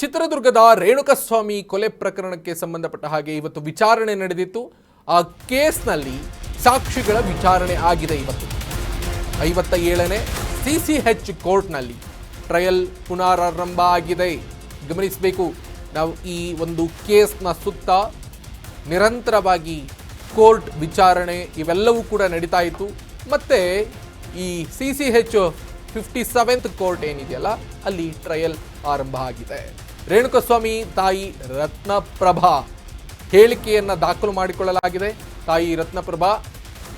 ಚಿತ್ರದುರ್ಗದ ರೇಣುಕಸ್ವಾಮಿ ಕೊಲೆ ಪ್ರಕರಣಕ್ಕೆ ಸಂಬಂಧಪಟ್ಟ ಹಾಗೆ ಇವತ್ತು ವಿಚಾರಣೆ ನಡೆದಿತ್ತು. ಆ ಕೇಸ್ನಲ್ಲಿ ಸಾಕ್ಷಿಗಳ ವಿಚಾರಣೆ ಆಗಿದೆ. ಇವತ್ತು 57ನೇ CCH ಕೋರ್ಟ್ನಲ್ಲಿ ಟ್ರಯಲ್ ಪುನರಾರಂಭ ಆಗಿದೆ. ಗಮನಿಸಬೇಕು, ನಾವು ಈ ಒಂದು ಕೇಸ್ನ ಸುತ್ತ ನಿರಂತರವಾಗಿ ಕೋರ್ಟ್ ವಿಚಾರಣೆ ಇವೆಲ್ಲವೂ ಕೂಡ ನಡೀತಾ ಇತ್ತು. ಮತ್ತೆ ಈ CCH 57th ಕೋರ್ಟ್ ಏನಿದೆಯಲ್ಲ, ಅಲ್ಲಿ ಟ್ರಯಲ್ ಆರಂಭ ಆಗಿದೆ. ರೇಣುಕಸ್ವಾಮಿ ತಾಯಿ ರತ್ನಪ್ರಭಾ ಹೇಳಿಕೆಯನ್ನು ದಾಖಲು ಮಾಡಿಕೊಳ್ಳಲಾಗಿದೆ. ತಾಯಿ ರತ್ನಪ್ರಭಾ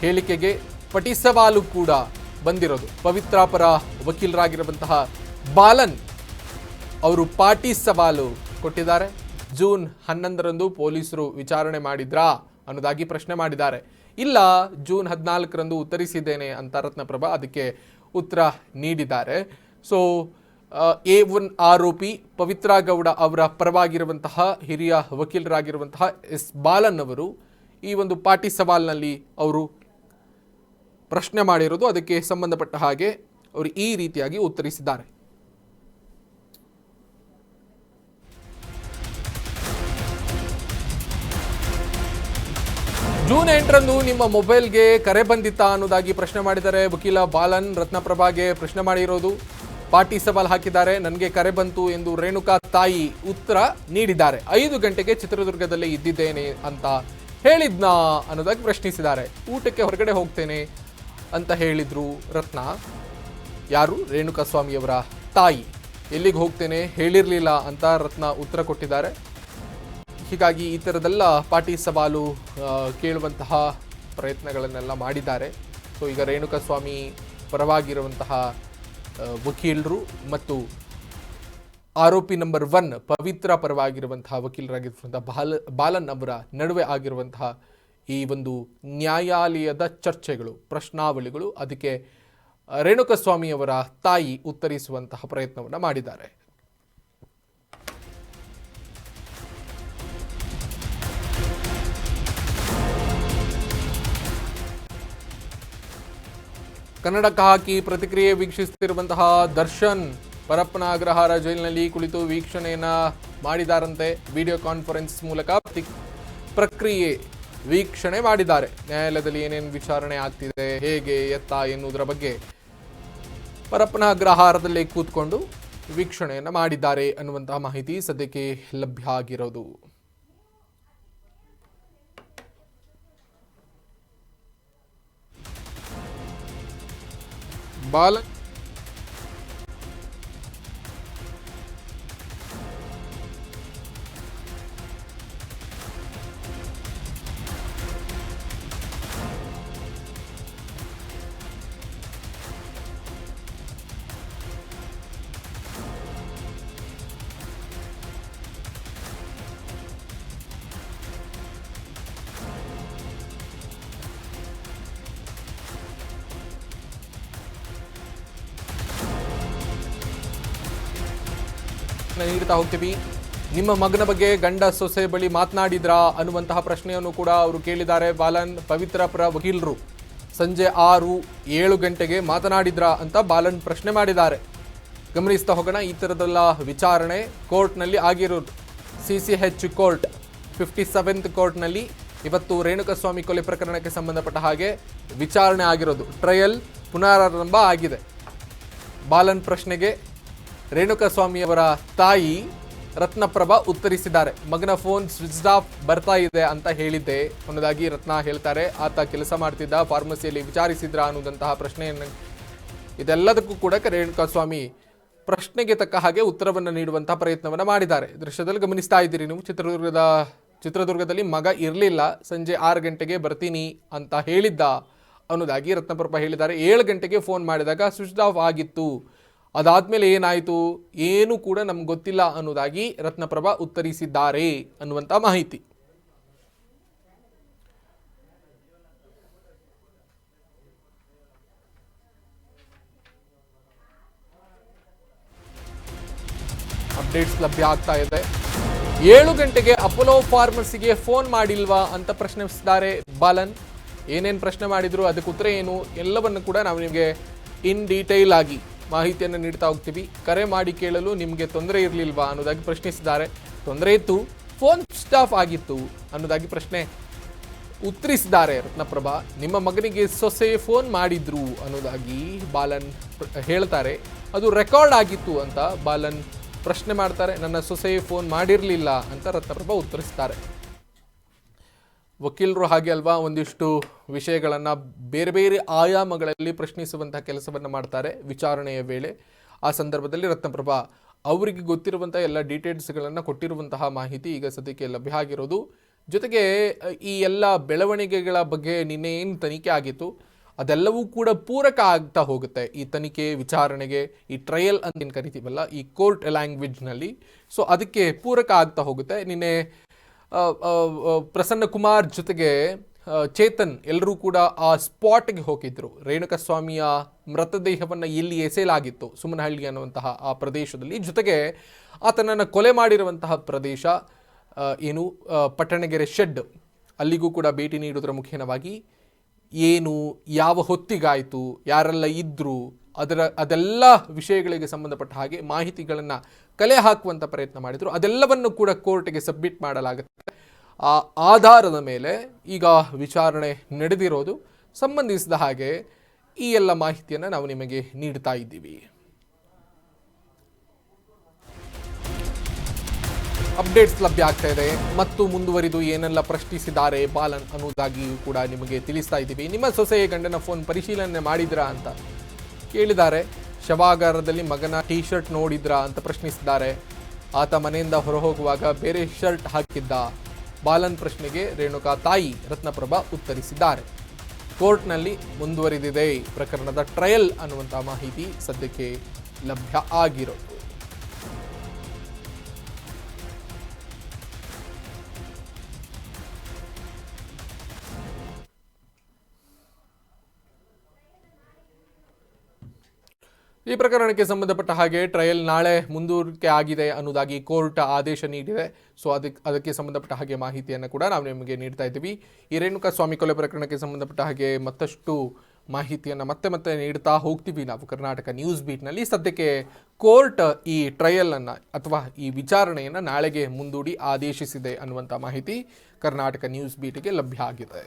ಹೇಳಿಕೆಗೆ ಪಟಿಸವಾಲು ಕೂಡ ಬಂದಿರೋದು. ಪವಿತ್ರ ಪರ ವಕೀಲರಾಗಿರುವಂತಹ ಬಾಲನ್ ಅವರು ಪಾಟಿ ಸವಾಲು ಕೊಟ್ಟಿದ್ದಾರೆ. ಜೂನ್ 11ರಂದು ಪೊಲೀಸರು ವಿಚಾರಣೆ ಮಾಡಿದ್ರಾ ಅನ್ನೋದಾಗಿ ಪ್ರಶ್ನೆ ಮಾಡಿದ್ದಾರೆ. ಇಲ್ಲ, ಜೂನ್ 14ರಂದು ಉತ್ತರಿಸಿದ್ದೇನೆ ಅಂತ ರತ್ನಪ್ರಭಾ ಅದಕ್ಕೆ ಉತ್ತರ ನೀಡಿದ್ದಾರೆ. ಸೊ A1 ಆರೋಪಿ ಪವಿತ್ರ ಗೌಡ ಅವರ ಪರವಾಗಿರುವಂತಹ ಹಿರಿಯ ವಕೀಲರಾಗಿರುವಂತಹ ಎಸ್ ಬಾಲನ್ ಅವರು ಈ ಒಂದು ಪಾಟಿ ಸವಾಲ್ನಲ್ಲಿ ಅವರು ಪ್ರಶ್ನೆ ಮಾಡಿರೋದು. ಅದಕ್ಕೆ ಸಂಬಂಧಪಟ್ಟ ಹಾಗೆ ಅವರು ಈ ರೀತಿಯಾಗಿ ಉತ್ತರಿಸಿದ್ದಾರೆ. ಜೂನ್ 8ರಂದು ನಿಮ್ಮ ಮೊಬೈಲ್ಗೆ ಕರೆ ಬಂದಿತ್ತಾ ಅನ್ನೋದಾಗಿ ಪ್ರಶ್ನೆ ಮಾಡಿದ್ದಾರೆ ವಕೀಲ ಬಾಲನ್. ರತ್ನಪ್ರಭಾಗೆ ಪ್ರಶ್ನೆ ಮಾಡಿರೋದು, ಪಾಟಿ ಸವಾಲ್ ಹಾಕಿದ್ದಾರೆ. ನನಗೆ ಕರೆ ಬಂತು ಎಂದು ರೇಣುಕಾ ತಾಯಿ ಉತ್ತರ ನೀಡಿದ್ದಾರೆ. 5 ಗಂಟೆಗೆ ಚಿತ್ರದುರ್ಗದಲ್ಲೇ ಇದ್ದಿದ್ದೇನೆ ಅಂತ ಹೇಳಿದ್ನಾ ಅನ್ನೋದಾಗಿ ಪ್ರಶ್ನಿಸಿದ್ದಾರೆ. ಊಟಕ್ಕೆ ಹೊರಗಡೆ ಹೋಗ್ತೇನೆ ಅಂತ ಹೇಳಿದ್ರು ರತ್ನ. ಯಾರು? ರೇಣುಕಾಸ್ವಾಮಿಯವರ ತಾಯಿ. ಎಲ್ಲಿಗೆ ಹೋಗ್ತೇನೆ ಹೇಳಿರಲಿಲ್ಲ ಅಂತ ರತ್ನ ಉತ್ತರ ಕೊಟ್ಟಿದ್ದಾರೆ. ಹೀಗಾಗಿ ಈ ಥರದೆಲ್ಲ ಪಾಟಿ ಸವಾಲು ಕೇಳುವಂತಹ ಪ್ರಯತ್ನಗಳನ್ನೆಲ್ಲ ಮಾಡಿದ್ದಾರೆ. ಸೊ ಈಗ ರೇಣುಕಾಸ್ವಾಮಿ ಪರವಾಗಿರುವಂತಹ ವಕೀಲರು ಮತ್ತು ಆರೋಪಿ ನಂಬರ್ 1 ಪವಿತ್ರ ಪರವಾಗಿರುವಂತಹ ವಕೀಲರಾಗಿರುವಂತಹ ಬಾಲನ್ ಅವರ ನಡುವೆ ಆಗಿರುವಂತಹ ಈ ಒಂದು ನ್ಯಾಯಾಲಯದ ಚರ್ಚೆಗಳು, ಪ್ರಶ್ನಾವಳಿಗಳು, ಅದಕ್ಕೆ ರೇಣುಕಸ್ವಾಮಿಯವರ ತಾಯಿ ಉತ್ತರಿಸುವಂತಹ ಪ್ರಯತ್ನವನ್ನು ಮಾಡಿದ್ದಾರೆ. ಕನ್ನಡಕ ಹಾಕಿ ಪ್ರತಿಕ್ರಿಯೆ ವೀಕ್ಷಿಸುತ್ತಿರುವಂತಹ ದರ್ಶನ್ ಪರಪ್ಪನ ಅಗ್ರಹಾರ ಜೈಲಿನಲ್ಲಿ ಕುಳಿತು ವೀಕ್ಷಣೆಯನ್ನ ಮಾಡಿದಾರಂತೆ. ವಿಡಿಯೋ ಕಾನ್ಫರೆನ್ಸ್ ಮೂಲಕ ಪ್ರಕ್ರಿಯೆ ವೀಕ್ಷಣೆ ಮಾಡಿದ್ದಾರೆ. ನ್ಯಾಯಾಲಯದಲ್ಲಿ ಏನೇನು ವಿಚಾರಣೆ ಆಗ್ತಿದೆ, ಹೇಗೆ ಎತ್ತ ಎನ್ನುವುದರ ಬಗ್ಗೆ ಪರಪ್ಪನ ಅಗ್ರಹಾರದಲ್ಲೇ ಕೂತ್ಕೊಂಡು ವೀಕ್ಷಣೆಯನ್ನ ಮಾಡಿದ್ದಾರೆ ಅನ್ನುವಂತಹ ಮಾಹಿತಿ ಸದ್ಯಕ್ಕೆ ಲಭ್ಯ ಆಗಿರೋದು. ಬಾಲನ್ ನೀಡ್ತಾ ಹೋಗ್ತೀವಿ. ನಿಮ್ಮ ಮಗನ ಬಗ್ಗೆ ಗಂಡ ಸೊಸೆ ಬಳಿ ಮಾತನಾಡಿದ್ರಾ ಅನ್ನುವಂತಹ ಪ್ರಶ್ನೆಯನ್ನು ಕೂಡ ಅವರು ಕೇಳಿದ್ದಾರೆ. ಬಾಲನ್ ಪವಿತ್ರ ಪರ ವಕೀಲರು ಸಂಜೆ 6-7 ಗಂಟೆಗೆ ಮಾತನಾಡಿದ್ರಾ ಅಂತ ಬಾಲನ್ ಪ್ರಶ್ನೆ ಮಾಡಿದ್ದಾರೆ. ಗಮನಿಸ್ತಾ ಹೋಗೋಣ. ಈ ಥರದೆಲ್ಲ ವಿಚಾರಣೆ ಕೋರ್ಟ್ನಲ್ಲಿ ಆಗಿರೋದು. CCH ಕೋರ್ಟ್ 57th ಕೋರ್ಟ್ನಲ್ಲಿ ಇವತ್ತು ರೇಣುಕಸ್ವಾಮಿ ಕೊಲೆ ಪ್ರಕರಣಕ್ಕೆ ಸಂಬಂಧಪಟ್ಟ ಹಾಗೆ ವಿಚಾರಣೆ ಆಗಿರೋದು. ಟ್ರಯಲ್ ಪುನರಾರಂಭ ಆಗಿದೆ. ಬಾಲನ್ ಪ್ರಶ್ನೆಗೆ ರೇಣುಕಾಸ್ವಾಮಿಯವರ ತಾಯಿ ರತ್ನಪ್ರಭಾ ಉತ್ತರಿಸಿದ್ದಾರೆ. ಮಗನ ಫೋನ್ ಸ್ವಿಚ್ ಆಫ್ ಬರ್ತಾ ಇದೆ ಅಂತ ಹೇಳಿದ್ದೆ ಅನ್ನೋದಾಗಿ ರತ್ನ ಹೇಳ್ತಾರೆ. ಆತ ಕೆಲಸ ಮಾಡ್ತಿದ್ದ ಫಾರ್ಮಸಿಯಲ್ಲಿ ವಿಚಾರಿಸಿದ್ರ ಅನ್ನೋದಂತಹ ಪ್ರಶ್ನೆಯನ್ನು, ಇದೆಲ್ಲದಕ್ಕೂ ಕೂಡ ರೇಣುಕಾಸ್ವಾಮಿ ಪ್ರಶ್ನೆಗೆ ತಕ್ಕ ಹಾಗೆ ಉತ್ತರವನ್ನು ನೀಡುವಂತಹ ಪ್ರಯತ್ನವನ್ನು ಮಾಡಿದ್ದಾರೆ. ದೃಶ್ಯದಲ್ಲಿ ಗಮನಿಸ್ತಾ ಇದ್ದೀರಿ ನೀವು. ಚಿತ್ರದುರ್ಗದಲ್ಲಿ ಮಗ ಇರಲಿಲ್ಲ, ಸಂಜೆ 6 ಗಂಟೆಗೆ ಬರ್ತೀನಿ ಅಂತ ಹೇಳಿದ್ದ ಅನ್ನೋದಾಗಿ ರತ್ನಪ್ರಭಾ ಹೇಳಿದ್ದಾರೆ. 7 ಗಂಟೆಗೆ ಫೋನ್ ಮಾಡಿದಾಗ ಸ್ವಿಚ್ ಆಫ್ ಆಗಿತ್ತು, ಅದಾದ್ಮೇಲೆ ಏನಾಯಿತು ಏನು ಕೂಡ ನಮ್ಗೆ ಗೊತ್ತಿಲ್ಲ ಅನ್ನೋದಾಗಿ ರತ್ನಪ್ರಭಾ ಉತ್ತರಿಸಿದ್ದಾರೆ ಅನ್ನುವಂಥ ಮಾಹಿತಿ. ಅಪ್ಡೇಟ್ಸ್ ಲಭ್ಯ ಆಗ್ತಾ ಇದೆ. 7 ಗಂಟೆಗೆ ಅಪೋಲೋ ಫಾರ್ಮಸಿಗೆ ಫೋನ್ ಮಾಡಿಲ್ವಾ ಅಂತ ಪ್ರಶ್ನಿಸಿದ್ದಾರೆ ಬಾಲನ್. ಏನೇನು ಪ್ರಶ್ನೆ ಮಾಡಿದ್ರು, ಅದಕ್ಕೆ ಉತ್ತರ ಏನು, ಎಲ್ಲವನ್ನು ಕೂಡ ನಾವು ನಿಮಗೆ ಇನ್ ಡೀಟೇಲ್ ಆಗಿ ಮಾಹಿತಿಯನ್ನು ನೀಡ್ತಾ ಹೋಗ್ತೀವಿ. ಕರೆ ಮಾಡಿ ಕೇಳಲು ನಿಮಗೆ ತೊಂದರೆ ಇರಲಿಲ್ವಾ ಅನ್ನೋದಾಗಿ ಪ್ರಶ್ನಿಸಿದ್ದಾರೆ. ತೊಂದರೆ ಇತ್ತು, ಫೋನ್ ಸ್ವಿಚ್ ಆಫ್ ಆಗಿತ್ತು ಅನ್ನೋದಾಗಿ ಪ್ರಶ್ನೆ ಉತ್ತರಿಸಿದ್ದಾರೆ ರತ್ನಪ್ರಭಾ. ನಿಮ್ಮ ಮಗನಿಗೆ ಸೊಸೆ ಫೋನ್ ಮಾಡಿದ್ರು ಅನ್ನೋದಾಗಿ ಬಾಲನ್ ಹೇಳ್ತಾರೆ. ಅದು ರೆಕಾರ್ಡ್ ಆಗಿತ್ತು ಅಂತ ಬಾಲನ್ ಪ್ರಶ್ನೆ ಮಾಡ್ತಾರೆ. ನನ್ನ ಸೊಸೆ ಫೋನ್ ಮಾಡಿರಲಿಲ್ಲ ಅಂತ ರತ್ನಪ್ರಭಾ ಉತ್ತರಿಸ್ತಾರೆ. ವಕೀಲರು ಹಾಗೆ ಅಲ್ವಾ, ಒಂದಿಷ್ಟು ವಿಷಯಗಳನ್ನು ಬೇರೆ ಬೇರೆ ಆಯಾಮಗಳಲ್ಲಿ ಪ್ರಶ್ನಿಸುವಂತಹ ಕೆಲಸವನ್ನು ಮಾಡ್ತಾರೆ ವಿಚಾರಣೆಯ ವೇಳೆ. ಆ ಸಂದರ್ಭದಲ್ಲಿ ರತ್ನಪ್ರಭಾ ಅವರಿಗೆ ಗೊತ್ತಿರುವಂಥ ಎಲ್ಲ ಡೀಟೇಲ್ಸ್ಗಳನ್ನು ಕೊಟ್ಟಿರುವಂತಹ ಮಾಹಿತಿ ಈಗ ಸದ್ಯಕ್ಕೆ ಲಭ್ಯ ಆಗಿರೋದು. ಜೊತೆಗೆ ಈ ಎಲ್ಲ ಬೆಳವಣಿಗೆಗಳ ಬಗ್ಗೆ ನಿನ್ನೆ ಏನು ತನಿಖೆ ಆಗಿತ್ತು ಅದೆಲ್ಲವೂ ಕೂಡ ಪೂರಕ ಆಗ್ತಾ ಹೋಗುತ್ತೆ ಈ ತನಿಖೆ ವಿಚಾರಣೆಗೆ. ಈ ಟ್ರಯಲ್ ಅಂತ ಏನು ಕರಿತೀವಲ್ಲ ಈ ಕೋರ್ಟ್ ಲ್ಯಾಂಗ್ವೇಜ್ನಲ್ಲಿ, ಸೊ ಅದಕ್ಕೆ ಪೂರಕ ಆಗ್ತಾ ಹೋಗುತ್ತೆ. ನಿನ್ನೆ ಪ್ರಸನ್ನ ಕುಮಾರ್ ಜೊತೆಗೆ ಚೇತನ್ ಎಲ್ಲರೂ ಕೂಡ ಆ ಸ್ಪಾಟ್ಗೆ ಹೋಗಿದ್ರು. ರೇಣುಕಸ್ವಾಮಿಯ ಮೃತದೇಹವನ್ನು ಇಲ್ಲಿ ಎಸೆಯಲಾಗಿತ್ತು ಸುಮನಹಳ್ಳಿ ಅನ್ನುವಂತಹ ಆ ಪ್ರದೇಶದಲ್ಲಿ. ಜೊತೆಗೆ ಆತನನ್ನು ಕೊಲೆ ಮಾಡಿರುವಂತಹ ಪ್ರದೇಶ ಏನು ಪಟ್ಟಣಗೆರೆ ಶೆಡ್, ಅಲ್ಲಿಗೂ ಕೂಡ ಭೇಟಿ ನೀಡುವುದರ ಮುಖೇನವಾಗಿ ಏನು ಯಾವ ಹೊತ್ತಿಗಾಯಿತು, ಯಾರೆಲ್ಲ ಇದ್ದರು, ಅದೆಲ್ಲ ವಿಷಯಗಳಿಗೆ ಸಂಬಂಧಪಟ್ಟ ಹಾಗೆ ಮಾಹಿತಿಗಳನ್ನು ಕಲೆ ಹಾಕುವಂಥ ಪ್ರಯತ್ನ ಮಾಡಿದರು. ಅದೆಲ್ಲವನ್ನು ಕೂಡ ಕೋರ್ಟ್ಗೆ ಸಬ್ಮಿಟ್ ಮಾಡಲಾಗುತ್ತೆ. ಆ ಆಧಾರದ ಮೇಲೆ ಈಗ ವಿಚಾರಣೆ ನಡೆದಿರೋದು. ಸಂಬಂಧಿಸಿದ ಹಾಗೆ ಈ ಎಲ್ಲ ಮಾಹಿತಿಯನ್ನು ನಾವು ನಿಮಗೆ ನೀಡ್ತಾ ಇದ್ದೀವಿ. ಅಪ್ಡೇಟ್ಸ್ ಲಭ್ಯ ಆಗ್ತಾ ಇದೆ ಮತ್ತು ಮುಂದುವರಿದು ಏನೆಲ್ಲ ಪ್ರಶ್ನಿಸಿದ್ದಾರೆ ಬಾಲನ್ ಅನ್ನೋದಾಗಿಯೂ ಕೂಡ ನಿಮಗೆ ತಿಳಿಸ್ತಾ ಇದ್ದೀವಿ. ನಿಮ್ಮ ಸೊಸೆಯ ಗಂಡನ ಫೋನ್ ಪರಿಶೀಲನೆ ಮಾಡಿದ್ರಾ ಅಂತ ಕೇಳಿದ್ದಾರೆ. ಶವಾಗಾರದಲ್ಲಿ ಮಗನ ಟೀ ಶರ್ಟ್ ನೋಡಿದ್ರಾ ಅಂತ ಪ್ರಶ್ನಿಸಿದ್ದಾರೆ. ಆತ ಮನೆಯಿಂದ ಹೊರಹೋಗುವಾಗ ಬೇರೆ ಶರ್ಟ್ ಹಾಕಿದ್ದ. ಬಾಲನ್ ಪ್ರಶ್ನೆಗೆ ರೇಣುಕಾ ತಾಯಿ ರತ್ನಪ್ರಭಾ ಉತ್ತರಿಸಿದ್ದಾರೆ. ಕೋರ್ಟ್ನಲ್ಲಿ ಮುಂದುವರಿದಿದೆ ಪ್ರಕರಣದ ಟ್ರಯಲ್ ಅನ್ನುವಂಥ ಮಾಹಿತಿ ಸದ್ಯಕ್ಕೆ ಲಭ್ಯ ಆಗಿರೋದು. ಈ ಪ್ರಕರಣಕ್ಕೆ ಸಂಬಂಧಪಟ್ಟ ಹಾಗೆ ಟ್ರಯಲ್ ನಾಳೆ ಮುಂದೂಡಿಕೆ ಆಗಿದೆ ಅನ್ನೋದಾಗಿ ಕೋರ್ಟ್ ಆದೇಶ ನೀಡಿದೆ. ಸೊ ಅದಕ್ಕೆ ಸಂಬಂಧಪಟ್ಟ ಹಾಗೆ ಮಾಹಿತಿಯನ್ನು ಕೂಡ ನಾವು ನಿಮಗೆ ನೀಡ್ತಾ ಇದ್ದೀವಿ. ಈ ರೇಣುಕಸ್ವಾಮಿ ಕೊಲೆ ಪ್ರಕರಣಕ್ಕೆ ಸಂಬಂಧಪಟ್ಟ ಹಾಗೆ ಮತ್ತಷ್ಟು ಮಾಹಿತಿಯನ್ನು ಮತ್ತೆ ನೀಡ್ತಾ ಹೋಗ್ತೀವಿ ನಾವು ಕರ್ನಾಟಕ ನ್ಯೂಸ್ ಬೀಟ್ನಲ್ಲಿ. ಸದ್ಯಕ್ಕೆ ಕೋರ್ಟ್ ಈ ಟ್ರಯಲನ್ನು ಅಥವಾ ಈ ವಿಚಾರಣೆಯನ್ನು ನಾಳೆಗೆ ಮುಂದೂಡಿ ಆದೇಶಿಸಿದೆ ಅನ್ನುವಂಥ ಮಾಹಿತಿ ಕರ್ನಾಟಕ ನ್ಯೂಸ್ ಬೀಟ್ಗೆ ಲಭ್ಯ ಆಗಿದೆ.